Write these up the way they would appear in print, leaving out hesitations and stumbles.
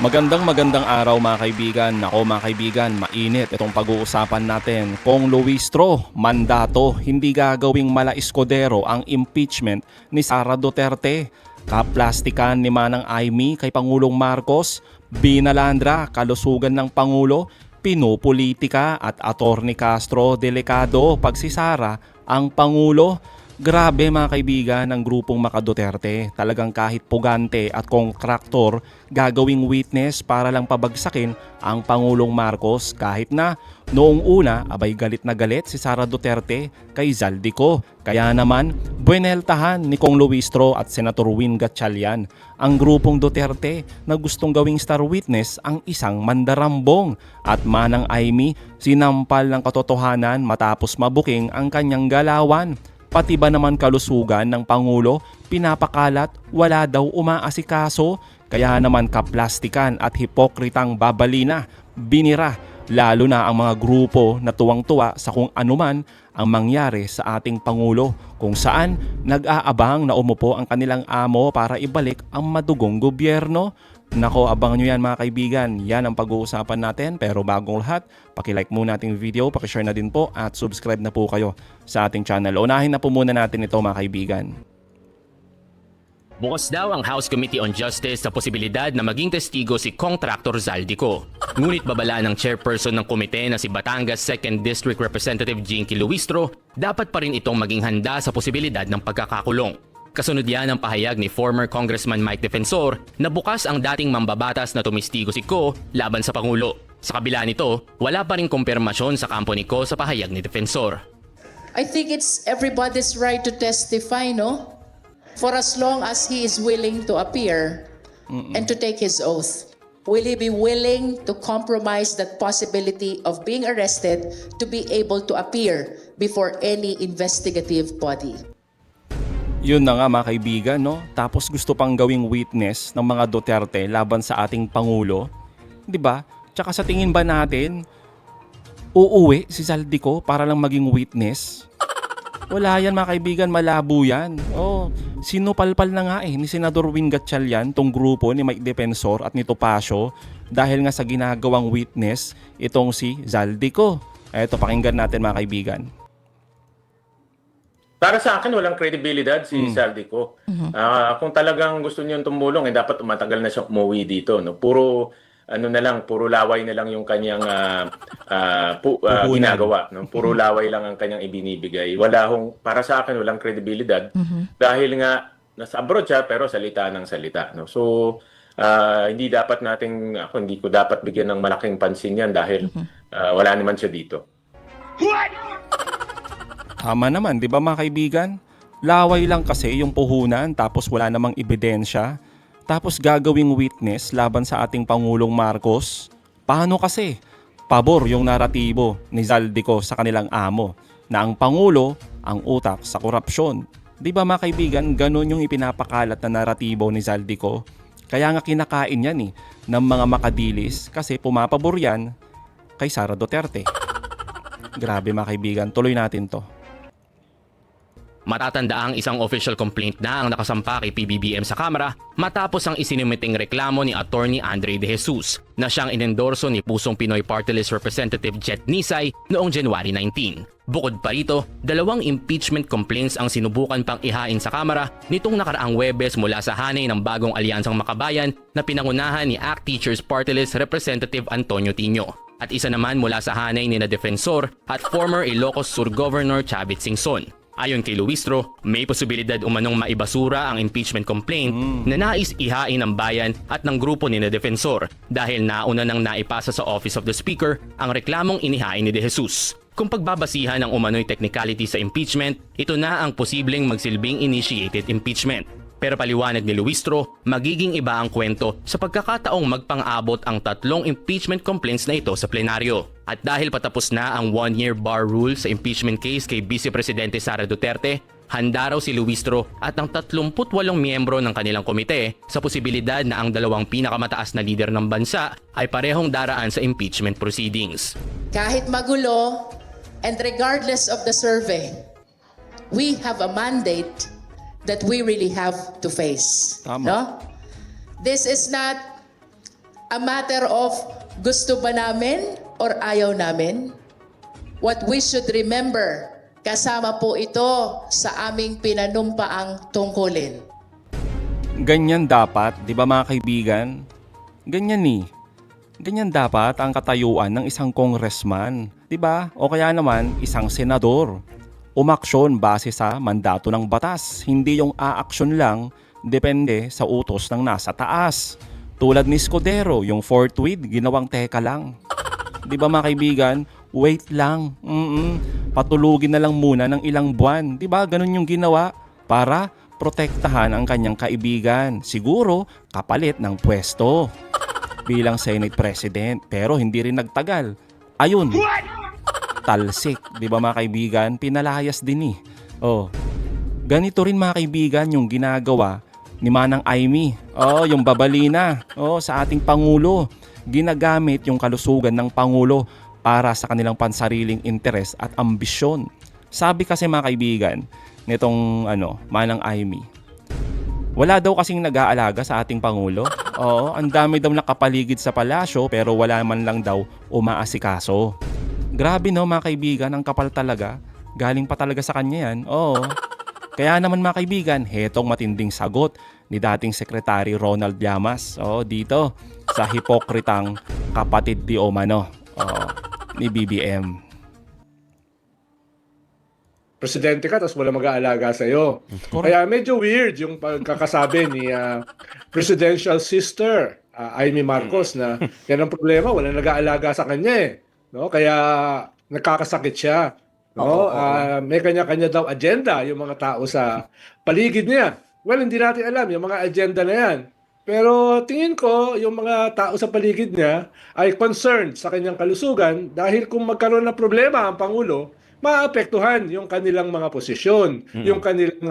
Magandang araw mga kaibigan. Nako mga kaibigan, mainit itong pag-uusapan natin. Kung Luistro, mandato, hindi gagawing mala Escudero ang impeachment ni Sara Duterte. Kaplastikan ni Manang Aimee kay Pangulong Marcos, binalandra, kalusugan ng Pangulo, pinupolitika at Attorney Castro delikado pag si Sara ang Pangulo. Grabe mga kaibigan ng grupong Makaduterte, talagang kahit pugante at kontraktor gagawing witness para lang pabagsakin ang Pangulong Marcos kahit na noong una abay galit na galit si Sara Duterte kay Zaldico. Kaya naman bueneltahan ni Kong Luistro at Senator Win Gatchalian ang grupong Duterte na gustong gawing star witness ang isang mandarambong at Manang Aimee sinampal ng katotohanan matapos mabuking ang kanyang galawan. Pati ba naman kalusugan ng Pangulo, pinapakalat, wala daw umaasikaso, kaya naman kaplastikan at hipokritang babalina, binira, lalo na ang mga grupo na tuwang-tuwa sa kung anuman ang mangyari sa ating Pangulo, kung saan nag-aabang na umupo ang kanilang amo para ibalik ang madugong gobyerno. Nako, abangan nyo yan mga kaibigan, yan ang pag-uusapan natin. Pero bagong lahat, pakilike muna ating video, pakishare na din po at subscribe na po kayo sa ating channel. Unahin na po muna natin ito mga kaibigan. Bukas daw ang House Committee on Justice sa posibilidad na maging testigo si Contractor Zaldico. Ngunit babala ng chairperson ng komite na si Batangas 2nd District Representative Jinky Luistro, dapat pa rin itong maging handa sa posibilidad ng pagkakakulong. Kasunod yan ang pahayag ni former Congressman Mike Defensor na bukas ang dating mambabatas na tumistigo si Ko laban sa Pangulo. Sa kabila nito, wala pa rin kumpirmasyon sa kampo ni Ko sa pahayag ni Defensor. I think it's everybody's right to testify, no? For as long as he is willing to appear and to take his oath. Will he be willing to compromise that possibility of being arrested to be able to appear before any investigative body? Yun na nga mga kaibigan, no? Tapos gusto pang gawing witness ng mga Duterte laban sa ating Pangulo. 'Di ba? Tsaka sa tingin ba natin, uuwi si Zaldico para lang maging witness? Wala yan mga kaibigan, malabo yan. Oh, sinupalpal na nga ni Senador Win Gatchalian tong grupo ni Mike Defensor at ni Topacio dahil nga sa ginagawang witness itong si Zaldico. Eto, pakinggan natin mga kaibigan. Para sa akin, walang kredibilidad si Zaldico. Kung talagang gusto niyo tumulong, dapat matagal na siya umuwi dito. No? Puro laway na lang yung kanyang ginagawa. No? Puro laway lang ang kanyang ibinibigay. Para sa akin, walang kredibilidad. Dahil nga, nasa abroad siya, pero salita ng salita. No? So, hindi ko dapat bigyan ng malaking pansin yan dahil wala naman siya dito. Tama naman, di ba mga kaibigan? Laway lang kasi yung puhunan tapos wala namang ebidensya. Tapos gagawing witness laban sa ating Pangulong Marcos. Paano kasi? Pabor yung naratibo ni Zaldico sa kanilang amo na ang Pangulo ang utak sa korupsyon. Di ba mga kaibigan, ganun yung ipinapakalat na naratibo ni Zaldico. Kaya nga kinakain yan ng mga makadilis kasi pumapabor yan kay Sara Duterte. Grabe mga kaibigan, tuloy natin to. Matatandaang isang official complaint na ang nakasampa kay PBBM sa Kamara matapos ang isinumiting reklamo ni Attorney Andre De Jesus na siyang inendorso ni Pusong Pinoy Party List Representative Jet Nisay noong January 19. Bukod pa rito, 2 impeachment complaints ang sinubukan pang ihain sa Kamara nitong nakaraang Huwebes mula sa hanay ng bagong alyansang makabayan na pinangunahan ni ACT Teachers Party List Representative Antonio Tino. At isa naman mula sa hanay ni na Defensor at former Ilocos Sur Governor Chavit Singson. Ayon kay Luistro, may posibilidad umanong maibasura ang impeachment complaint na nais ihain ng bayan at ng grupo ni na Defensor dahil nauna nang naipasa sa Office of the Speaker ang reklamong inihain ni De Jesus. Kung pagbabasihan ng umano'y technicality sa impeachment, ito na ang posibleng magsilbing initiated impeachment. Pero paliwanag ni Luistro, magiging iba ang kwento sa pagkakataong magpang-abot ang 3 impeachment complaints na ito sa plenaryo. At dahil patapos na ang 1-year bar rule sa impeachment case kay Vice Presidente Sara Duterte, handa raw si Luistro at ang 38 miyembro ng kanilang komite sa posibilidad na ang 2 pinakamataas na lider ng bansa ay parehong daraan sa impeachment proceedings. Kahit magulo, and regardless of the survey, we have a mandate that we really have to face. Tama. No? This is not a matter of gusto ba namin or ayaw namin? What we should remember, kasama po ito sa aming pinanumpaang tungkulin. Ganyan dapat, di ba mga kaibigan? Ganyan ni. Ganyan dapat ang katayuan ng isang congressman, di ba? O kaya naman isang senador. Umaksyon base sa mandato ng batas, hindi yung aaksyon lang depende sa utos ng nasa taas. Tulad ni Escudero, yung forthwith, ginawang teka lang. Di ba mga kaibigan? Wait lang. Patulugin na lang muna ng ilang buwan. Di ba? Ganun yung ginawa para protektahan ang kanyang kaibigan. Siguro kapalit ng pwesto bilang Senate President. Pero hindi rin nagtagal. Ayun. Talsik. Di ba mga kaibigan? Pinalayas din eh. Oh. Ganito rin mga kaibigan yung ginagawa ni Manang Aimee. Oh, yung babalina. Oh, sa ating Pangulo. Ginagamit yung kalusugan ng Pangulo para sa kanilang pansariling interes at ambisyon. Sabi kasi mga kaibigan nitong Manang Aimee, wala daw kasing nag-aalaga sa ating Pangulo. Oo, ang dami daw nakapaligid sa palasyo pero wala man lang daw umaasikaso. Grabe no mga kaibigan, ang kapal talaga. Galing pa talaga sa kanya yan. Oo. Kaya naman mga kaibigan, hetong matinding sagot ni dating Secretary Ronald Llamas dito sa hipokritang kapatid di umano ni BBM. Presidente ka tapos wala mag-aalaga sa'yo. Kaya medyo weird yung pagkakasabi ni presidential sister Aimee Marcos na yan ang problema, wala nag-aalaga sa kanya eh. No? Kaya nagkakasakit siya. No? May kanya-kanya daw agenda yung mga tao sa paligid niya. Well, hindi natin alam yung mga agenda na yan. Pero tingin ko, yung mga tao sa paligid niya ay concerned sa kanyang kalusugan dahil kung magkaroon ng problema ang Pangulo, maapektuhan yung kanilang mga posisyon, yung kanilang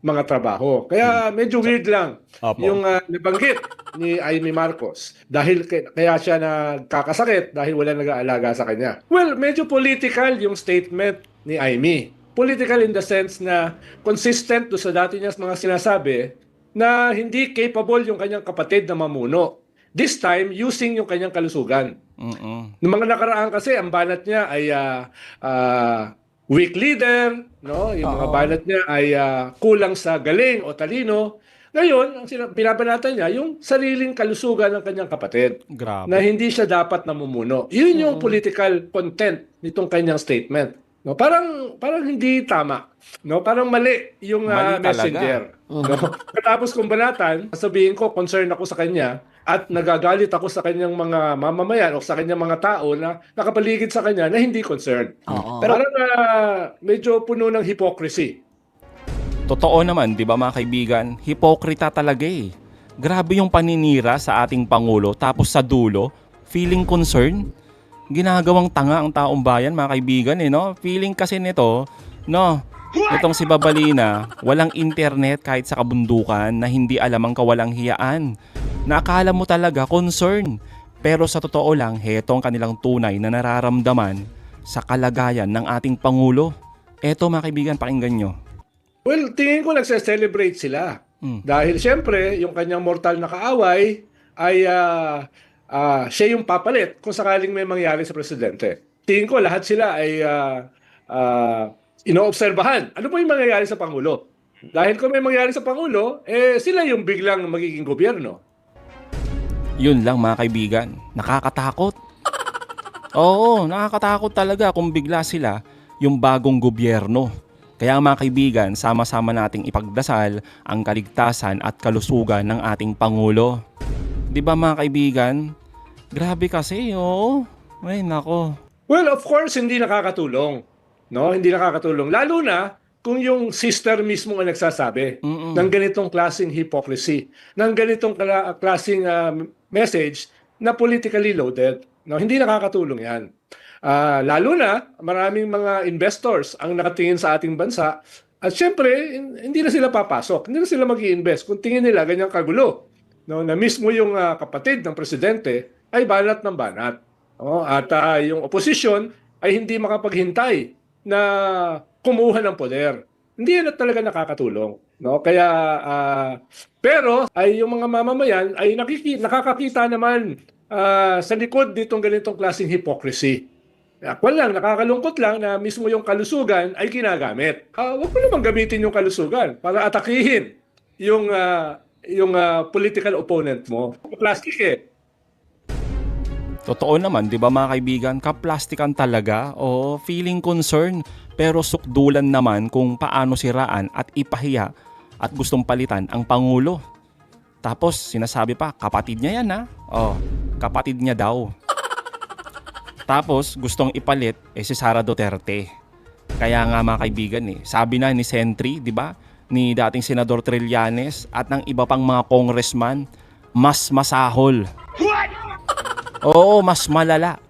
mga trabaho. Kaya medyo weird lang yung nabanggit ni Aimee Marcos dahil kaya siya nagkakasakit dahil wala nag-aalaga sa kanya. Well, medyo political yung statement ni Aimee. Political in the sense na consistent do sa dati niya mga sinasabi na hindi capable yung kanyang kapatid na mamuno. This time, using yung kanyang kalusugan. Noong mga nakaraan kasi, ang banat niya ay weak leader, no? Yung mga banat niya ay kulang sa galing o talino. Ngayon, ang pinapanatan niya, yung sariling kalusugan ng kanyang kapatid. Grabe. Na hindi siya dapat namumuno. Yun yung political content nitong kanyang statement. No, parang hindi tama. No, parang mali yung Mali messenger. No? Katapos kong banatan, sabihin ko concerned ako sa kanya at nagagalit ako sa kanyang mga mamamayan o sa kanyang mga tao na nakapaligid sa kanya na hindi concerned. Pero parang medyo puno ng hypocrisy. Totoo naman, di ba mga kaibigan? Hipokrita talaga eh. Grabe yung paninira sa ating Pangulo tapos sa dulo, feeling concern. Ginagawang tanga ang taong bayan mga kaibigan no? Feeling kasi nito, itong si Babalina, walang internet kahit sa kabundukan na hindi alam ang kawalang hiyaan. Nakakala mo talaga concern. Pero sa totoo lang, hetong kanilang tunay na nararamdaman sa kalagayan ng ating Pangulo. Eto mga kaibigan, pakinggan nyo. Well, tingin ko nagse-celebrate sila. Dahil siyempre, yung kanyang mortal na kaaway ay siya yung papalit kung sakaling may mangyari sa presidente. Tingin ko lahat sila ay inoobserbahan. Ano po yung mangyayari sa Pangulo? Dahil kung may mangyari sa Pangulo, sila yung biglang magiging gobyerno. Yun lang mga kaibigan, nakakatakot. Oo, nakakatakot talaga kung bigla sila yung bagong gobyerno. Kaya mga kaibigan, sama-sama nating ipagdasal ang kaligtasan at kalusugan ng ating Pangulo. Di ba mga kaibigan? Grabe kasi, oo. Ay, nako. Well, of course, hindi nakakatulong. No, hindi nakakatulong. Lalo na kung yung sister mismo ang nagsasabi ng ganitong klaseng hypocrisy, ng ganitong klaseng message na politically loaded. No, hindi nakakatulong yan. Lalo na, maraming mga investors ang nakatingin sa ating bansa at syempre, hindi na sila papasok. Hindi na sila mag-i-invest kung tingin nila ganyang kagulo. No, na mismo yung kapatid ng presidente ay banat ng banat. At yung opposition ay hindi makapaghintay na kumuha ng poder. Hindi yan talaga nakakatulong. No? Kaya, pero ay yung mga mamamayan ay nakakakita naman sa likod nitong ganitong klaseng hypocrisy. Actual lang, nakakalungkot lang na mismo yung kalusugan ay ginagamit. Huwag mo naman gamitin yung kalusugan para atakihin yung political opponent mo. Plastic eh. Totoo naman, di ba mga kaibigan, kaplastikan talaga o feeling concern pero sukdulan naman kung paano siraan at ipahiya at gustong palitan ang Pangulo. Tapos sinasabi pa, kapatid niya yan ha. Kapatid niya daw. Tapos gustong ipalit si Sara Duterte. Kaya nga mga kaibigan sabi na ni Sentry, di ba? Ni dating Senador Trillanes at ng iba pang mga congressman, mas masahol. Oo, mas malala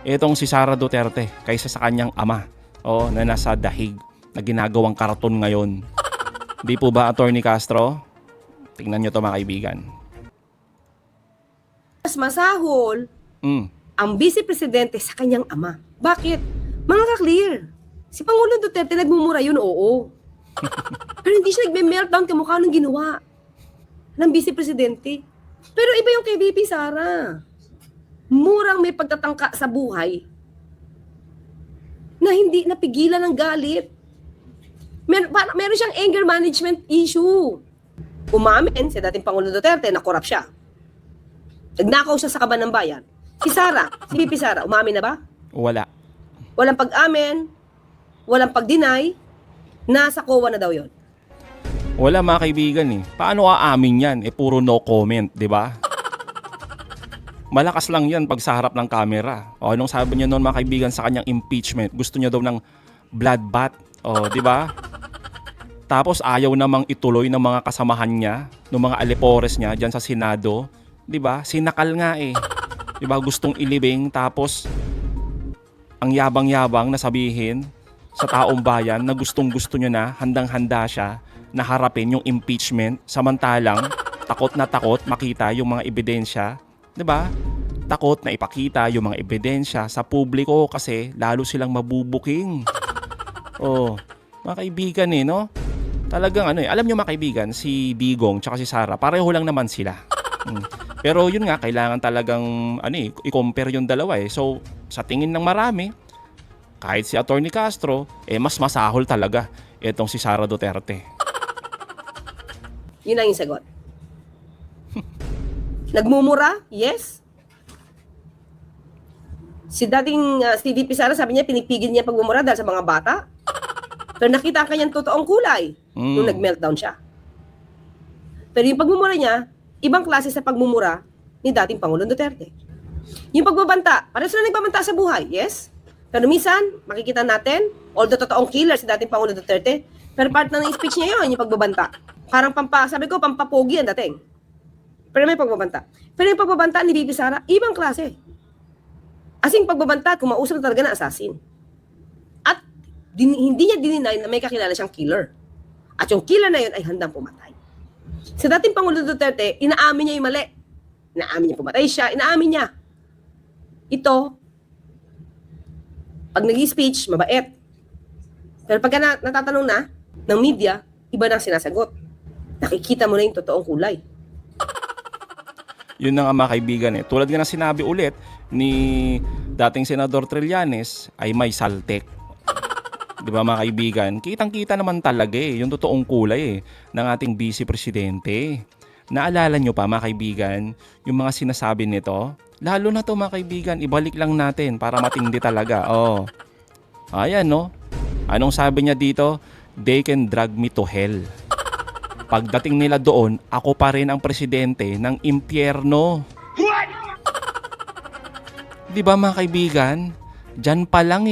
itong si Sara Duterte kaysa sa kanyang ama. Na nasa dahig na ginagawang karaton ngayon. Di po ba, Attorney Castro? Tingnan nyo to mga kaibigan. Mas masahol ang Vice Presidente sa kanyang ama. Bakit? Mga ka-clear. Si Pangulong Duterte nagmumura yun, oo. Pero hindi siya nagme-meltdown kamukha ng ginawa ng Vice Presidente. Pero iba yung kay VP Sara. Murang may pagtatangka sa buhay na hindi napigilan ng galit. Meron siyang anger management issue. Umamin si dating Pangulong Duterte na korap siya. Nagnakaw siya sa kaban ng bayan. Si Sara, si VP Sara, umamin na ba? Wala. Walang pag-amin, walang pag-deny, nasa COA na daw yon. Wala mga kaibigan Paano aamin yan? Puro no comment, di ba? Malakas lang yan pag sa harap ng camera. Anong sabi niya noon mga kaibigan sa kanyang impeachment? Gusto niya daw ng bloodbath. di ba? Tapos ayaw namang ituloy ng mga kasamahan niya, ng mga alipores niya diyan sa Senado, 'di ba? Sinakal nga 'Di ba? Gustong ilibing tapos ang yabang-yabang na sabihin sa taong bayan na gustong-gusto niya na, handang-handa siya na harapin yung impeachment samantalang takot na takot makita yung mga ebidensya, 'di ba? Takot na ipakita yung mga ebidensya sa publiko kasi lalo silang mabubuking. Mga kaibigan no? Talagang alam nyo mga kaibigan, si Digong tsaka si Sara, pareho lang naman sila. Pero yun nga, kailangan talagang i-compare yung dalawa So, sa tingin ng marami, kahit si Attorney Castro, mas masahol talaga itong si Sara Duterte. Yun ang yung sagot. Nagmumura? Yes. Si dating si VP Sara, sabi niya, pinipigil niya pagmumura dahil sa mga bata. Pero nakita ang kanyang totoong kulay nung nag-meltdown siya. Pero yung pagmumura niya, ibang klase sa pagmumura ni dating Pangulong Duterte. Yung pagbabanta, parang sila nagbabanta sa buhay, yes? Pero minsan, makikita natin, although totoong killer si dating Pangulong Duterte, pero part ng speech niya yun, yung pagbabanta. Parang sabi ko, pampapogi ang dating. Pero may pagbabanta. Pero yung pagbabanta ni VP Sara, ibang klase. Asing pagbabanta, kumausap na talaga na assassin. At hindi niya dininay na may kakilala siyang killer. At yung killer na yun ay handang pumatay. Sa dating Pangulong Duterte, inaamin niya yung mali. Inaamin niya pumatay siya, inaamin niya. Ito, pag nag-speech, mabait. Pero pagka natatanong na ng media, iba na sinasagot. Nakikita mo na yung totoong kulay. Yun na nga mga kaibigan Tulad nga na sinabi ulit ni dating Senador Trillanes ay may saltek. Di ba mga kaibigan? Kitang-kita naman talaga yung totoong kulay ng ating Vice Presidente. Naalala nyo pa mga kaibigan, yung mga sinasabi nito? Lalo na to mga kaibigan, ibalik lang natin para matindi talaga. Ayan Anong sabi niya dito? They can drag me to hell. Pagdating nila doon, ako pa rin ang presidente ng impyerno. Di ba mga kaibigan? Diyan pa lang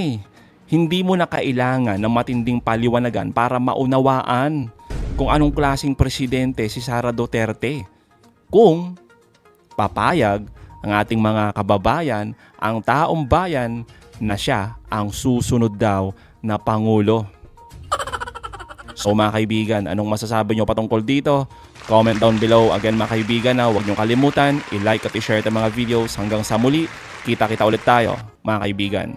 Hindi mo na kailangan ng matinding paliwanagan para maunawaan kung anong klaseng presidente si Sara Duterte. Kung papayag ang ating mga kababayan, ang taong bayan na siya ang susunod daw na Pangulo. So mga kaibigan, anong masasabi nyo patungkol dito? Comment down below. Again mga kaibigan, huwag nyo kalimutan, i-like at i-share ang mga videos. Hanggang sa muli, kita-kita ulit tayo mga kaibigan.